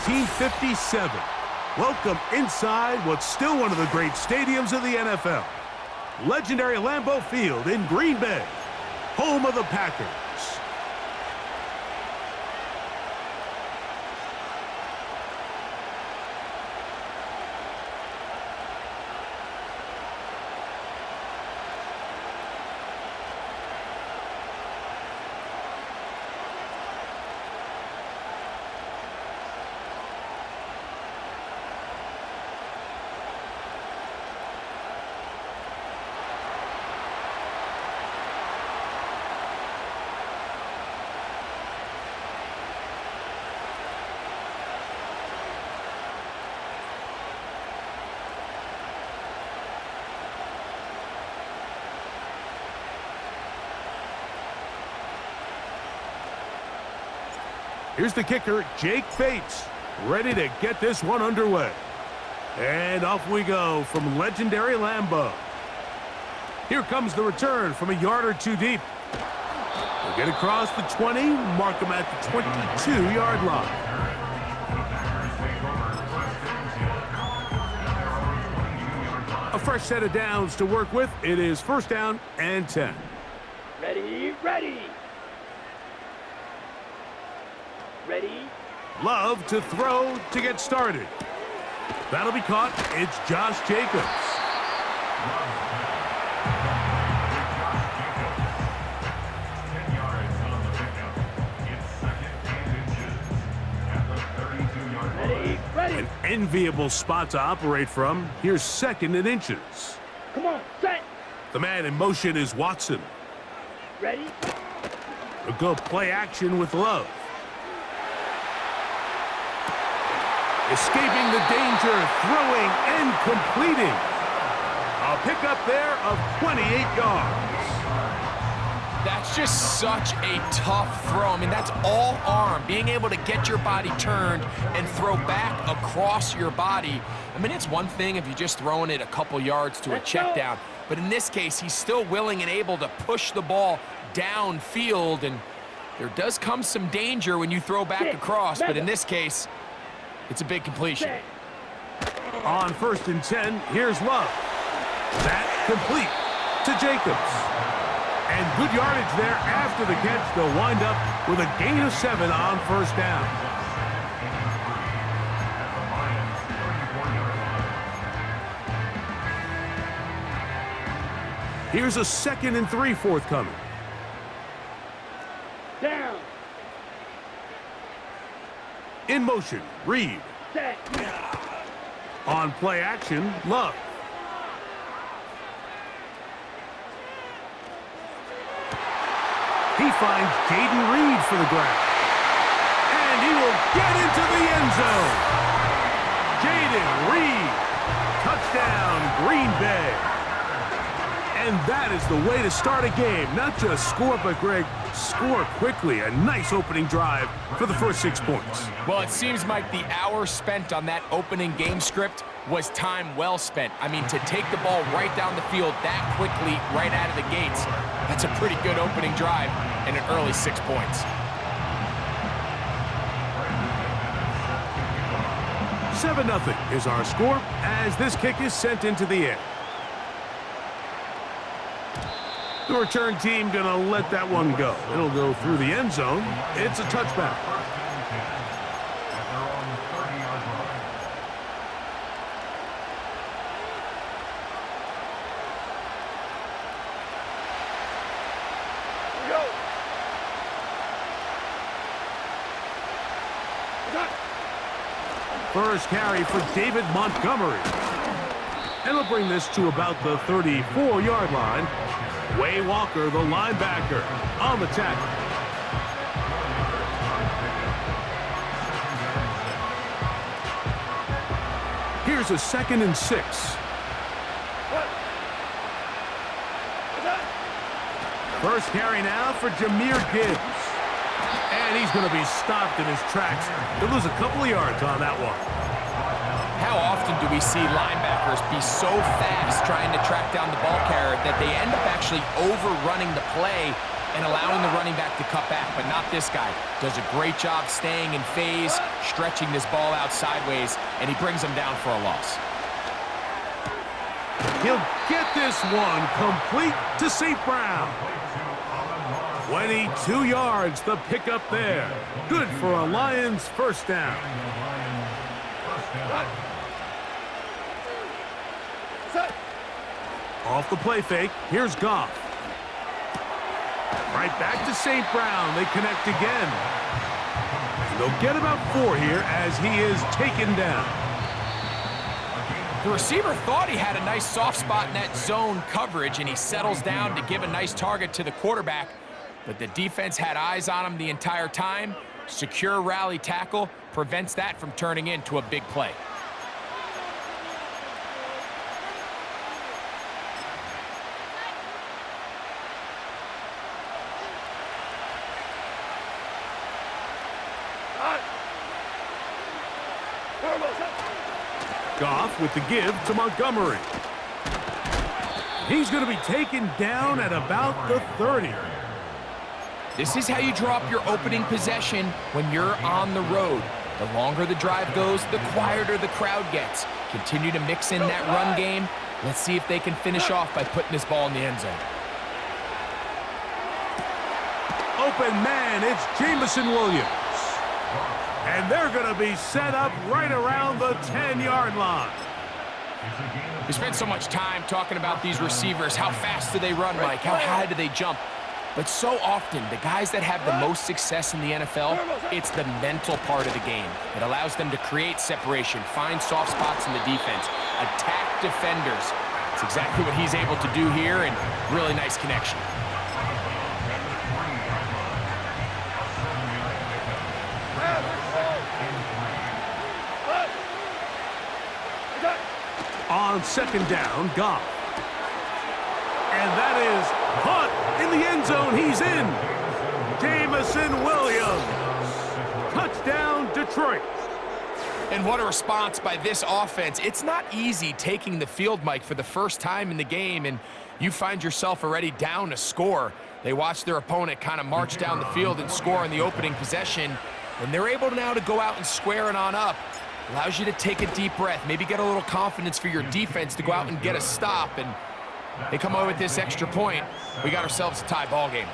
1957. Welcome inside what's still one of the great stadiums of the NFL. Legendary Lambeau Field in Green Bay, home of the Packers. Here's the kicker, Jake Bates, ready to get this one underway. And off we go from legendary Lambeau. Here comes the return from a yard or two deep. We'll get across the 20, mark them at the 22-yard line. A fresh set of downs to work with. It is first down and 10. Ready, ready. Ready. Love to throw to get started. That'll be caught. It's Josh Jacobs. Ready, ready. An enviable spot to operate from. Here's second and inches. Come on, set. The man in motion is Watson. Ready. A go play action with Love. Escaping the danger, throwing and completing. A pickup there of 28 yards. That's just such a tough throw. I mean, that's all arm. Being able to get your body turned and throw back across your body. I mean, it's one thing if you're just throwing it a couple yards to a check down. But in this case, he's still willing and able to push the ball downfield. And there does come some danger when you throw back across. But in this case, it's a big completion. On first and 10, here's Love. That complete to Jacobs. And good yardage there after the catch. They'll wind up with a gain of 7 on first down. Here's a 2nd and 3 forthcoming. Down. In motion, Reed. Set. On play action, Love. He finds Jaden Reed for the grab. And he will get into the end zone. Jaden Reed. Touchdown, Green Bay. And that is the way to start a game. Not just score, but, Greg, score quickly. A nice opening drive for the first 6 points. Well, it seems like the hour spent on that opening game script was time well spent. I mean, to take the ball right down the field that quickly, right out of the gates, that's a pretty good opening drive and an early 6 points. 7-0 is our score as this kick is sent into the air. The return team gonna let that one go. It'll go through the end zone. It's a touchback. Go. First carry for David Montgomery. And he'll bring this to about the 34-yard line. Way Walker, the linebacker, on the tackle. Here's a 2nd and 6. First carry now for Jahmyr Gibbs. And he's going to be stopped in his tracks. He'll lose a couple of yards on that one. How often do we see linebackers be so fast trying to track down the ball carrier that they end up actually overrunning the play and allowing the running back to cut back, but not this guy. Does a great job staying in phase, stretching this ball out sideways, and he brings him down for a loss. He'll get this one complete to St. Brown. 22 yards, the pickup there. Good for a Lions first down. Off the play fake, here's Goff. Right back to St. Brown. They connect again. And they'll get about 4 here as he is taken down. The receiver thought he had a nice soft spot in that zone coverage, and he settles down to give a nice target to the quarterback. But the defense had eyes on him the entire time. Secure rally tackle prevents that from turning into a big play. Goff with the give to Montgomery. He's going to be taken down at about the 30. This is how you draw up your opening possession when you're on the road. The longer the drive goes, the quieter the crowd gets. Continue to mix in that run game. Let's see if they can finish off by putting this ball in the end zone. Open man, it's Jamison Williams. And they're going to be set up right around the 10-yard line. We spend so much time talking about these receivers. How fast do they run, Mike? How high do they jump? But so often, the guys that have the most success in the NFL, it's the mental part of the game. It allows them to create separation, find soft spots in the defense, attack defenders. It's exactly what he's able to do here, and really nice connection. On second down, Goff. And that is caught in the end zone. He's in. Jamison Williams. Touchdown, Detroit. And what a response by this offense. It's not easy taking the field, Mike, for the first time in the game, and you find yourself already down a score. They watch their opponent kind of march down the field and score in the opening possession, and they're able now to go out and square it on up. Allows you to take a deep breath, maybe get a little confidence for your defense to go out and get a stop, and they come away with this extra point. We got ourselves a tie ball game.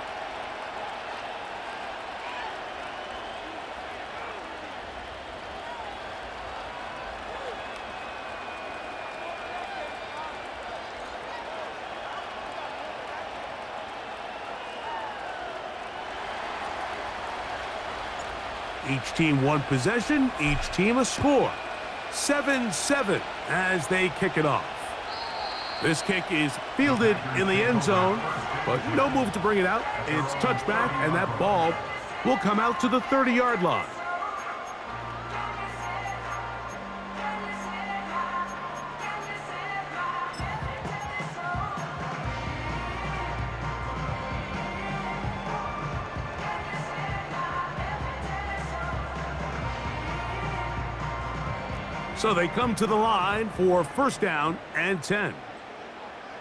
Each team one possession, each team a score. 7-7 as they kick it off. This kick is fielded in the end zone, but no move to bring it out. It's touchback, and that ball will come out to the 30-yard line. So they come to the line for first down and 10.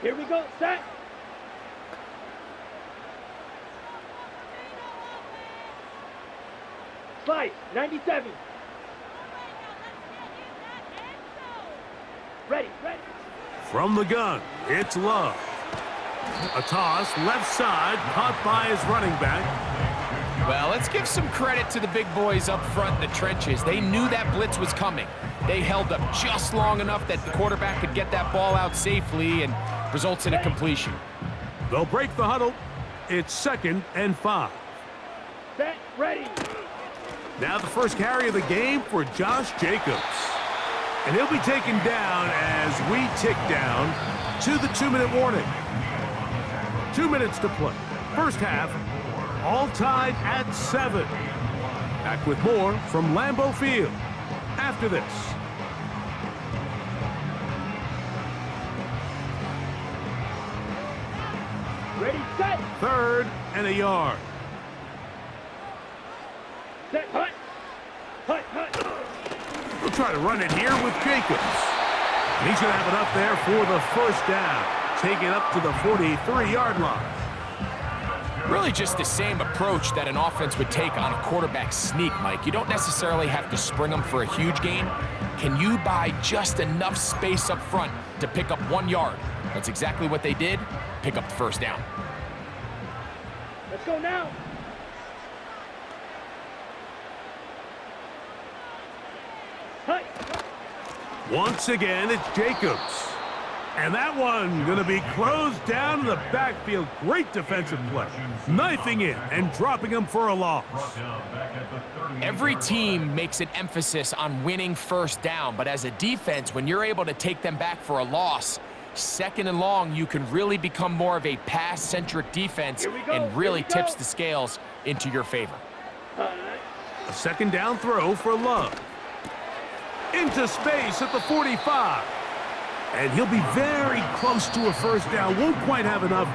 Here we go, set. Slice, 97. Ready. From the gun, it's Love. A toss, left side, caught by his running back. Well, let's give some credit to the big boys up front in the trenches. They knew that blitz was coming. They held up just long enough that the quarterback could get that ball out safely and results in a completion. They'll break the huddle. It's 2nd and 5. Set, ready. Now the first carry of the game for Josh Jacobs. And he'll be taken down as we tick down to the 2-minute warning. 2 minutes to play. First half, all tied at 7. Back with more from Lambeau Field after this. Ready, set. 3rd and a yard. Set, hut. We'll try to run it here with Jacobs. And he's going to have it up there for the first down. Take it up to the 43-yard line. Really just the same approach that an offense would take on a quarterback sneak, Mike. You don't necessarily have to spring them for a huge gain. Can you buy just enough space up front to pick up 1 yard? That's exactly what they did. Pick up the first down. Let's go now. Hut. Once again, it's Jacobs. And that one going to be closed down in the backfield. Great defensive play. Knifing in and dropping him for a loss. Every team makes an emphasis on winning first down, but as a defense, when you're able to take them back for a loss, second and long, you can really become more of a pass-centric defense and really tips the scales into your favor. A second down throw for Love. Into space at the 45. And he'll be very close to a first down. Won't quite have enough,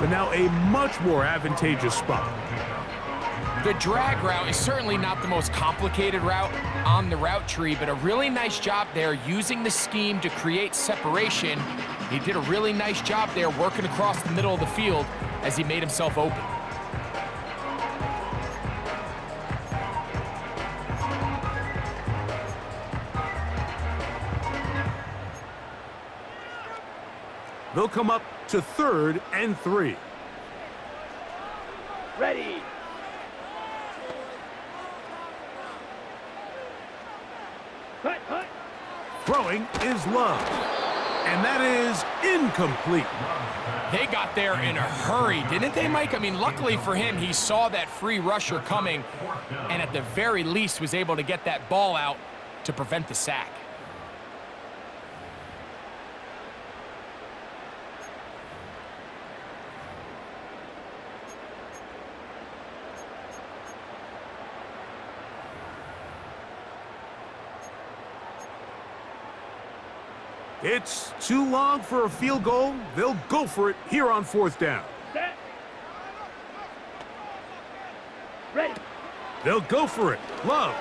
but now a much more advantageous spot. The drag route is certainly not the most complicated route on the route tree, but a really nice job there using the scheme to create separation. He did a really nice job there working across the middle of the field as he made himself open. They'll come up to 3rd and 3. Ready. Hut, hut. Throwing is Love. And that is incomplete. They got there in a hurry, didn't they, Mike? I mean, luckily for him, he saw that free rusher coming and at the very least was able to get that ball out to prevent the sack. It's too long for a field goal. They'll go for it here on 4th down. Set. Ready. They'll go for it. Love.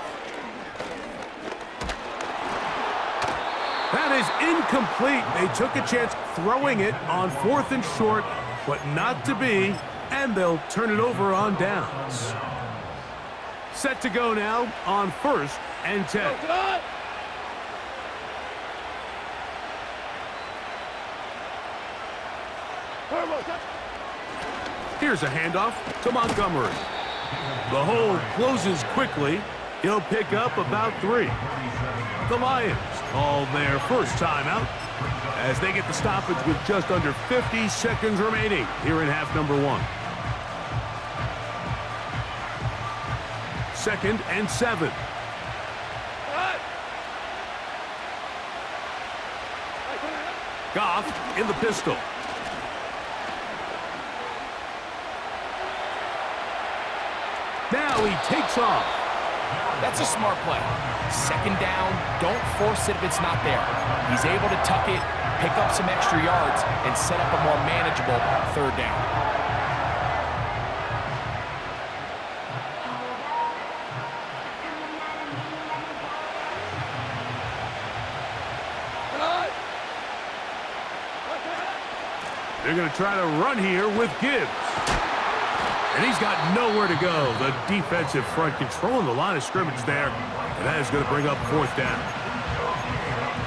That is incomplete. They took a chance throwing it on 4th and short, but not to be, and they'll turn it over on downs. Set to go now on 1st and 10. Go, Here's a handoff to Montgomery. The hole closes quickly. He'll pick up about 3. The Lions call their first timeout as they get the stoppage with just under 50 seconds remaining here in half number 1. 2nd and 7. Goff in the pistol. Now he takes off. That's a smart play. Second down, don't force it if it's not there. He's able to tuck it, pick up some extra yards, and set up a more manageable 3rd down. They're going to try to run here with Gibbs. And he's got nowhere to go. The defensive front controlling the line of scrimmage there. And that is going to bring up 4th down.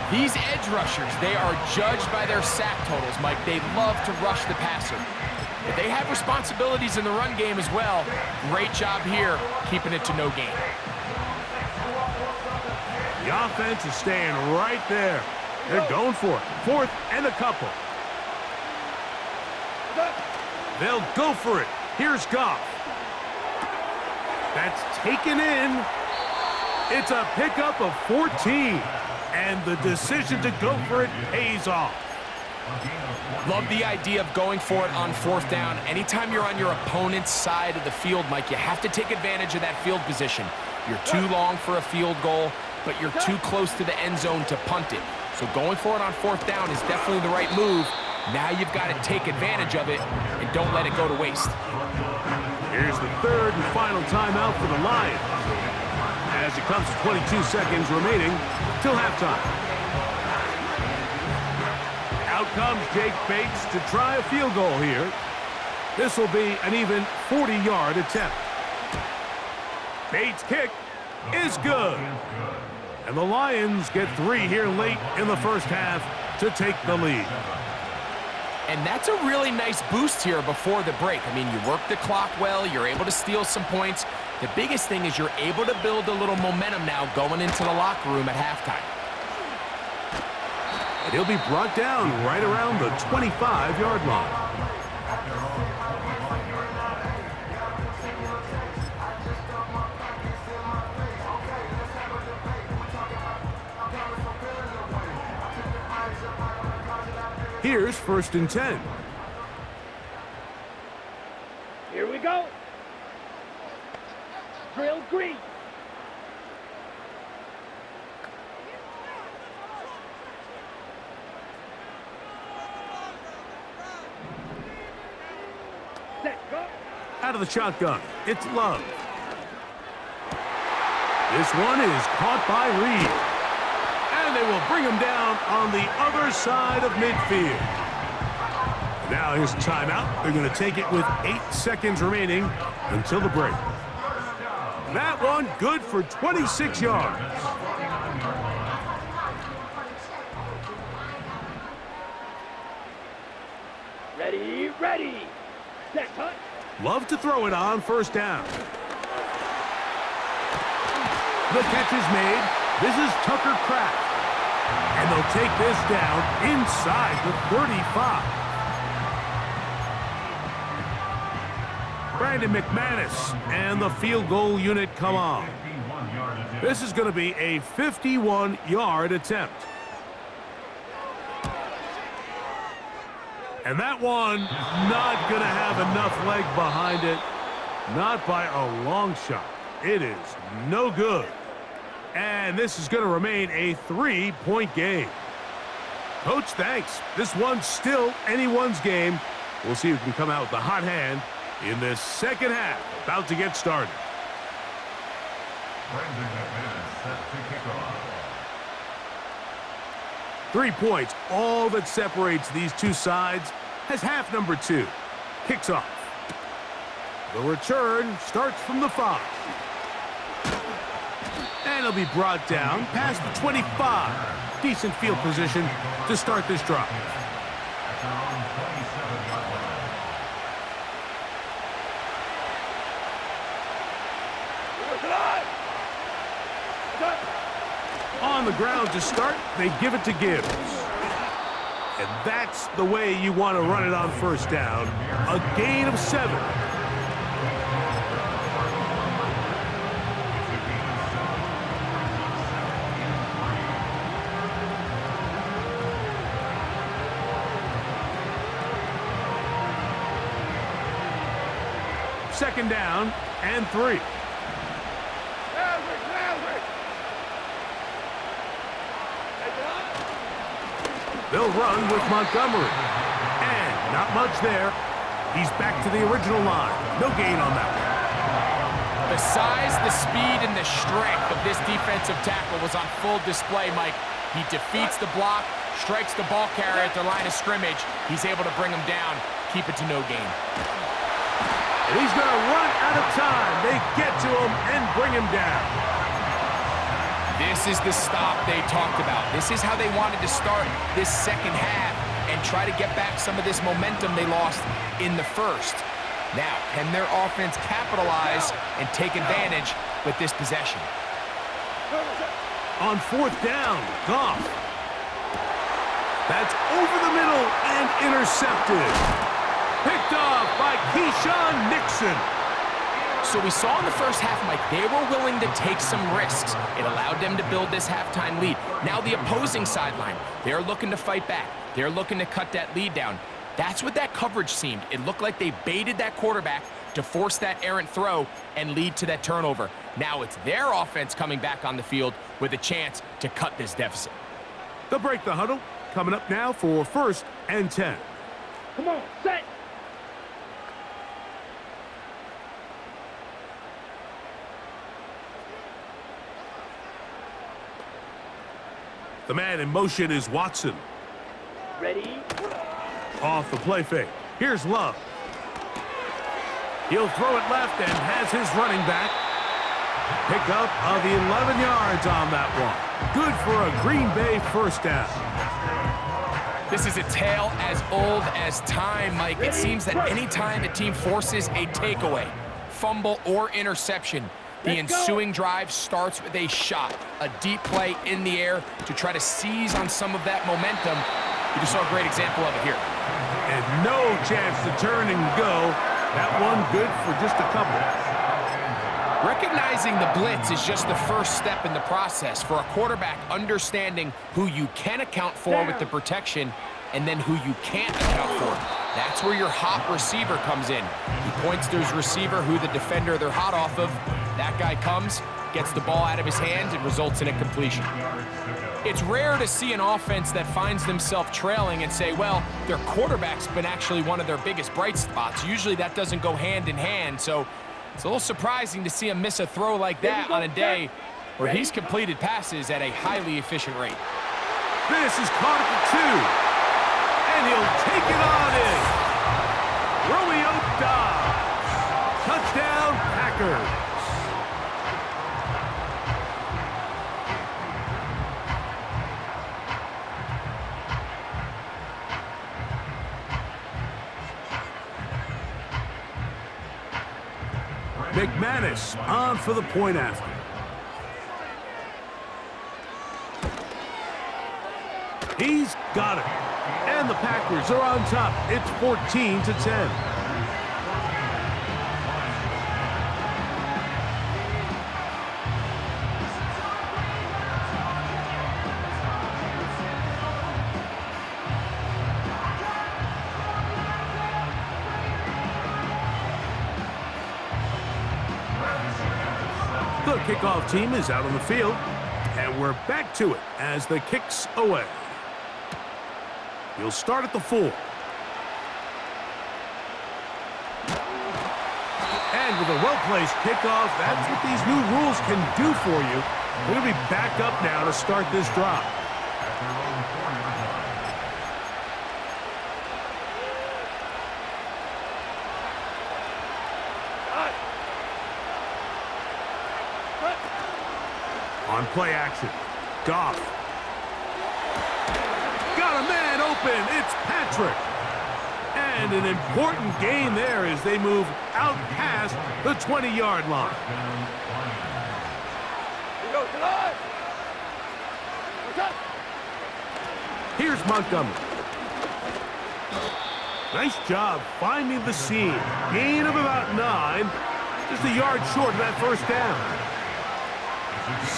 These edge rushers, they are judged by their sack totals, Mike. They love to rush the passer. But they have responsibilities in the run game as well. Great job here, keeping it to no gain. The offense is staying right there. They're going for it. 4th and a couple. They'll go for it. Here's Goff. That's taken in. It's a pickup of 14. And the decision to go for it pays off. Love the idea of going for it on 4th down. Anytime you're on your opponent's side of the field, Mike, you have to take advantage of that field position. You're too long for a field goal, but you're too close to the end zone to punt it. So going for it on 4th down is definitely the right move. Now you've got to take advantage of it and don't let it go to waste. Here's the 3rd and final timeout for the Lions as it comes to 22 seconds remaining till halftime. Out comes Jake Bates to try a field goal here. This will be an even 40-yard attempt. Bates' kick is good. And the Lions get 3 here late in the first half to take the lead. And that's a really nice boost here before the break. I mean, you work the clock well, you're able to steal some points. The biggest thing is you're able to build a little momentum now going into the locker room at halftime. And he'll be brought down right around the 25-yard line. Here's 1st and 10. Here we go. Drill green. Set, go. Out of the shotgun, it's Love. This one is caught by Reed. And they will bring him down on the other side of midfield. Now here's a timeout. They're going to take it with 8 seconds remaining until the break. That one good for 26 yards. Ready, ready. Set, cut. Love to throw it on 1st down. The catch is made. This is Tucker Kraft. And they'll take this down inside the 35. Brandon McManus and the field goal unit come on. This is going to be a 51-yard attempt. And that one not going to have enough leg behind it. Not by a long shot. It is no good. And this is going to remain a 3-point game. Coach, thanks. This one's still anyone's game. We'll see who can come out with the hot hand in this second half. About to get started. Brandon McManus set to kick off. 3 points, all that separates these two sides, as half number 2 kicks off. The return starts from the 5. And he'll be brought down past the 25. Decent field position to start this drive. On the ground to start, they give it to Gibbs. And that's the way you want to run it on 1st down. A gain of 7. Second down and 3. They'll run with Montgomery. And not much there. He's back to the original line. No gain on that one. The size, the speed, and the strength of this defensive tackle was on full display, Mike. He defeats the block, strikes the ball carrier at the line of scrimmage. He's able to bring him down, keep it to no gain. And he's going to run out of time. They get to him and bring him down. This is the stop they talked about. This is how they wanted to start this second half and try to get back some of this momentum they lost in the first. Now, can their offense capitalize and take advantage with this possession? On 4th down, Goff. That's over the middle and intercepted. Picked off by Keyshawn Nixon. So we saw in the first half, Mike, they were willing to take some risks. It allowed them to build this halftime lead. Now the opposing sideline, they're looking to fight back. They're looking to cut that lead down. That's what that coverage seemed. It looked like they baited that quarterback to force that errant throw and lead to that turnover. Now it's their offense coming back on the field with a chance to cut this deficit. They'll break the huddle. Coming up now for 1st and 10. Come on, set. The man in motion is Watson. Ready. Off the play fake. Here's Love. He'll throw it left and has his running back. Pickup of 11 yards on that one. Good for a Green Bay first down. This is a tale as old as time, Mike. It seems that any time a team forces a takeaway, fumble, or interception, the ensuing drive starts with a shot, a deep play in the air to try to seize on some of that momentum. You just saw a great example of it here. And no chance to turn and go. That one good for just a couple. Recognizing the blitz is just the first step in the process for a quarterback, understanding who you can account for with the protection and then who you can't account for. That's where your hot receiver comes in. He points to his receiver who the defender they're hot off of. That guy comes, gets the ball out of his hand, and results in a completion. It's rare to see an offense that finds themselves trailing and say, well, their quarterback's been actually one of their biggest bright spots. Usually that doesn't go hand in hand, so it's a little surprising to see him miss a throw like that on a day where he's completed passes at a highly efficient rate. This is caught at the 2. And he'll take it on in. Romeo Dobbs. Touchdown, Packers. McManus on for the point after. He's got it. And the Packers are on top. It's 14-10. The kickoff team is out on the field, and we're back to it as the kick's away. He'll start at the 4. And with a well-placed kickoff, that's what these new rules can do for you. We're going to be back up now to start this drive. On play action, Goff. Got a man open, it's Patrick. And an important gain there as they move out past the 20-yard line. Here's Montgomery. Nice job finding the seam. Gain of about 9. Just a yard short of that first down.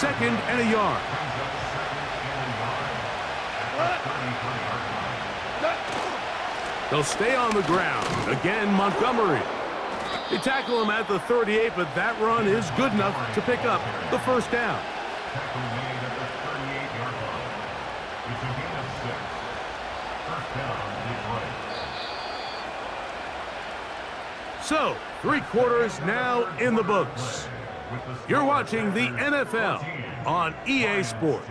2nd and a yard. They'll stay on the ground. Again, Montgomery. They tackle him at the 38, but that run is good enough to pick up the first down. So, 3 quarters now in the books. You're watching the NFL on EA Sports.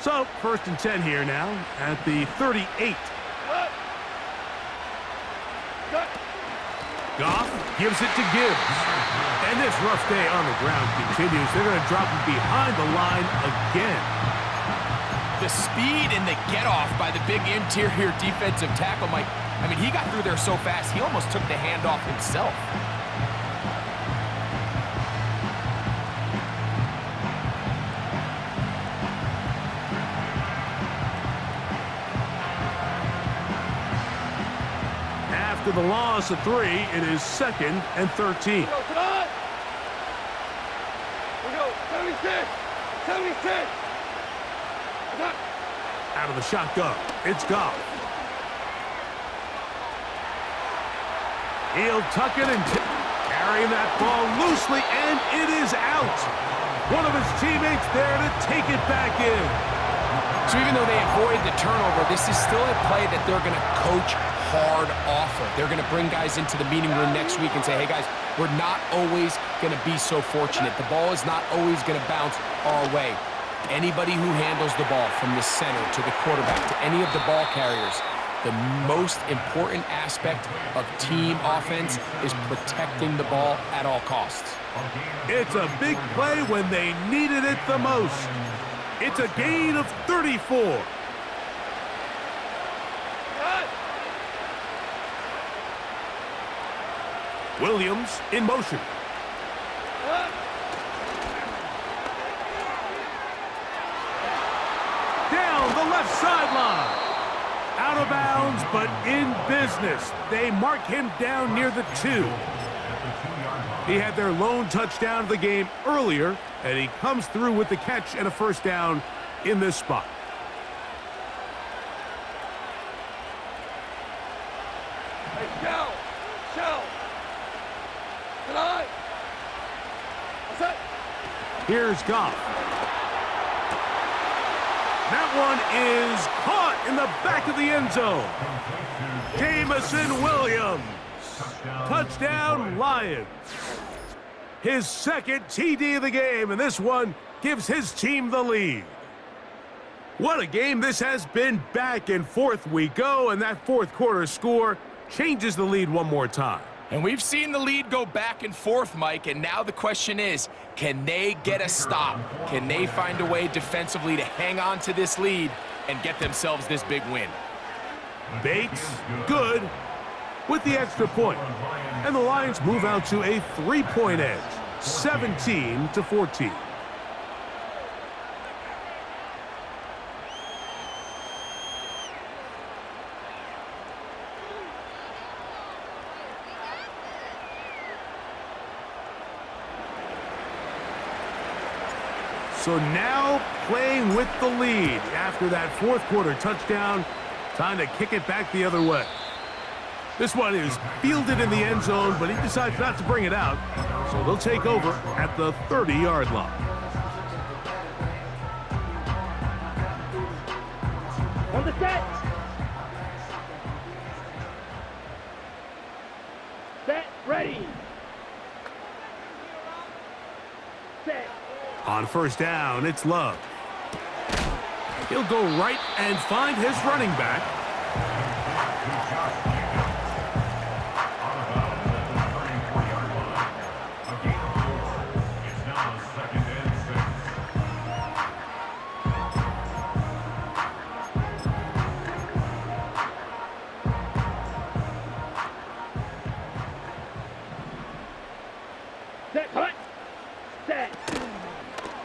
So, 1st and 10 here now at the 38. Goff gives it to Gibbs. And this rough day on the ground continues. They're going to drop him behind the line again. The speed and the get-off by the big interior defensive tackle, Mike. I mean, he got through there so fast, he almost took the handoff himself. After the loss of 3, it is 2nd and 13. Out of the shotgun, it's Goff. He'll tuck it and carrying that ball loosely, and it is out. One of his teammates there to take it back in. So even though they avoid the turnover, this is still a play that they're going to coach hard off of. They're going to bring guys into the meeting room next week and say, hey, guys, we're not always going to be so fortunate. The ball is not always going to bounce our way. Anybody who handles the ball from the center to the quarterback to any of the ball carriers, the most important aspect of team offense is protecting the ball at all costs. It's a big play when they needed it the most. It's a gain of 34. Williams in motion. Down the left sideline. Out of bounds, but in business. They mark him down near the 2. He had their lone touchdown of the game earlier, and he comes through with the catch and a first down in this spot. Hey, Shell! Shell! Tonight! What's that? Here's Goff. That one is caught in the back of the end zone. Jamison Williams. Touchdown, Lions. His second TD of the game, and this one gives his team the lead. What a game this has been. Back and forth we go, and that fourth quarter score changes the lead one more time. And we've seen the lead go back and forth, Mike, and now the question is, can they get a stop? Can they find a way defensively to hang on to this lead and get themselves this big win? Bates, good, with the extra point. And the Lions move out to a 3-point edge, 17-14. So now playing with the lead after that fourth quarter touchdown, time to kick it back the other way. This one is fielded in the end zone, but he decides not to bring it out, so they'll take over at the 30-yard line. On the set! Set, ready! Set! On first down, it's Love. He'll go right and find his running back. Set, cut! Set!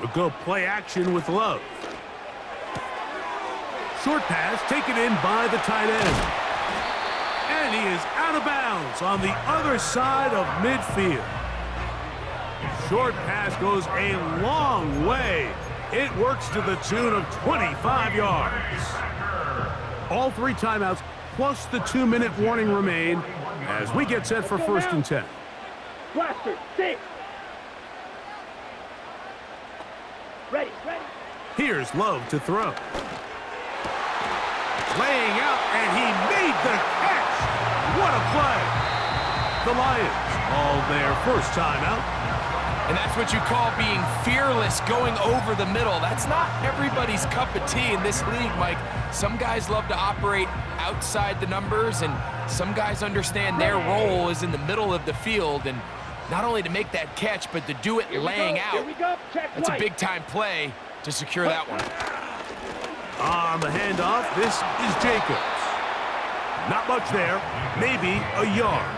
We'll go play action with Love. Short pass taken in by the tight end. And he is out of bounds on the other side of midfield. Short pass goes a long way. It works to the tune of 25 yards. All 3 timeouts plus the 2-minute warning remain as we get set for first and 10. Blaster, 6! Ready, ready! Here's Love to throw. Laying out, and he made the catch. What a play. The Lions all their first time out. And that's what you call being fearless, going over the middle. That's not everybody's cup of tea in this league, Mike. Some guys love to operate outside the numbers, and some guys understand their role is in the middle of the field, and not only to make that catch, but to do it laying out. Here we go. Check That's a white. big-time play to secure that one. On the handoff, this is Jacobs. Not much there, maybe a yard.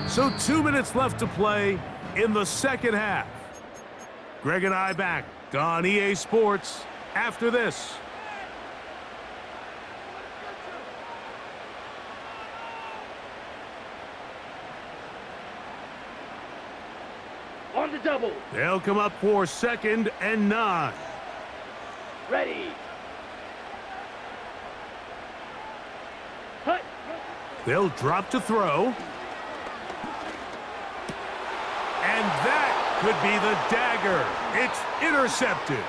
So 2 minutes left to play in the second half. Greg and I back on EA Sports after this. On the double. They'll come up for 2nd and 9. Ready. Hut. They'll drop to throw. And that could be the dagger. It's intercepted.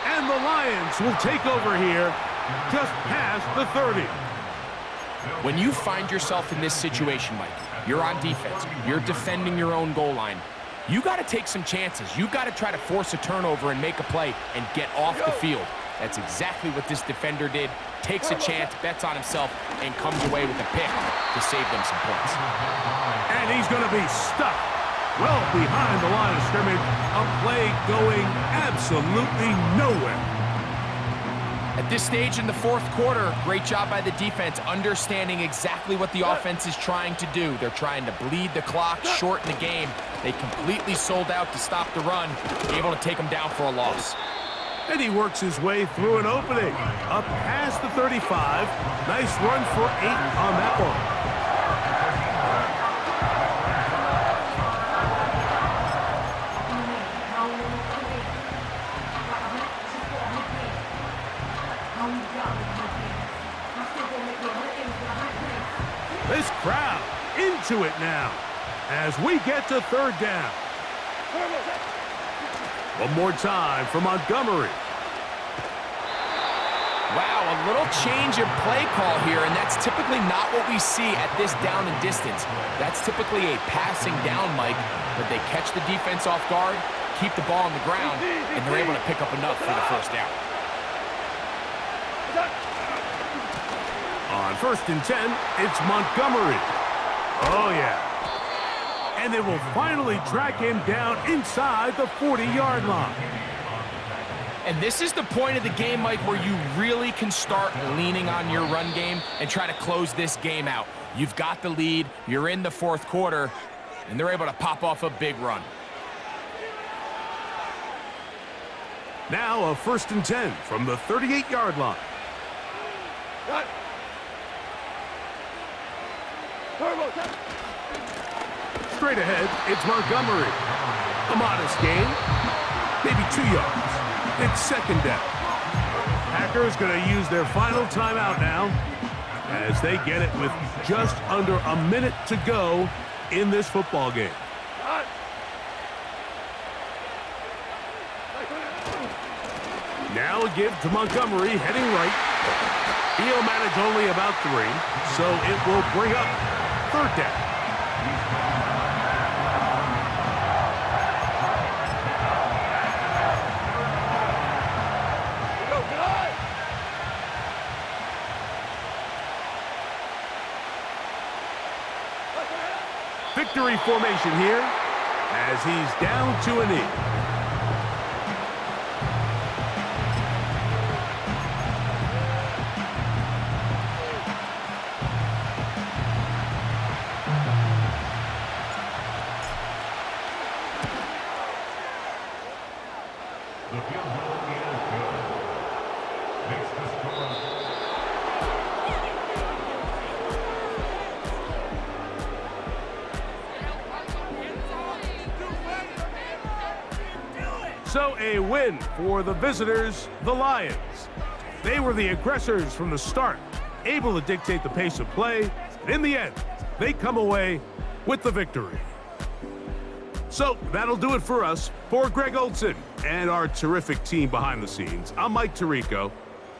And the Lions will take over here just past the 30. When you find yourself in this situation, Mike, you're on defense, you're defending your own goal line, you got to take some chances. You got to try to force a turnover and make a play and get off the field. That's exactly what this defender did. Takes a chance, bets on himself, and comes away with a pick to save them some points. And he's going to be stuck well behind the line of scrimmage. A play going absolutely nowhere. At this stage in the fourth quarter, great job by the defense, understanding exactly what the offense is trying to do. They're trying to bleed the clock, shorten the game. They completely sold out to stop the run, able to take them down for a loss. And he works his way through an opening. Up past the 35. Nice run for 8 on that one. This crowd into it now as we get to third down. One more time for Montgomery. Wow, a little change of play call here, and that's typically not what we see at this down and distance. That's typically a passing down, Mike, but they catch the defense off guard, keep the ball on the ground, and they're able to pick up enough for the first down. On 1st and 10, it's Montgomery. Oh, yeah. And they will finally track him down inside the 40-yard line. And this is the point of the game, Mike, where you really can start leaning on your run game and try to close this game out. You've got the lead, you're in the fourth quarter, and they're able to pop off a big run. Now a 1st and 10 from the 38-yard line. Straight ahead, it's Montgomery. A modest gain, maybe 2 yards. It's 2nd down. Packers going to use their final timeout now as they get it with just under a minute to go in this football game. Now a give to Montgomery, heading right. He'll manage only about 3, so it will bring up 3rd down. Victory formation here as he's down to a knee. The field goal is good. Makes the score. So a win for the visitors, the Lions. They were the aggressors from the start, able to dictate the pace of play, and in the end, they come away with the victory. So that'll do it for us. For Greg Olson and our terrific team behind the scenes, I'm Mike Tirico.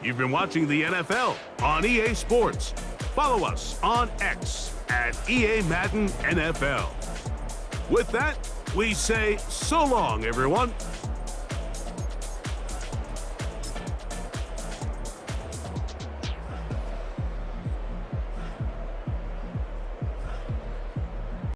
You've been watching the NFL on EA Sports. Follow us on X at EA Madden NFL. With that, we say so long, everyone.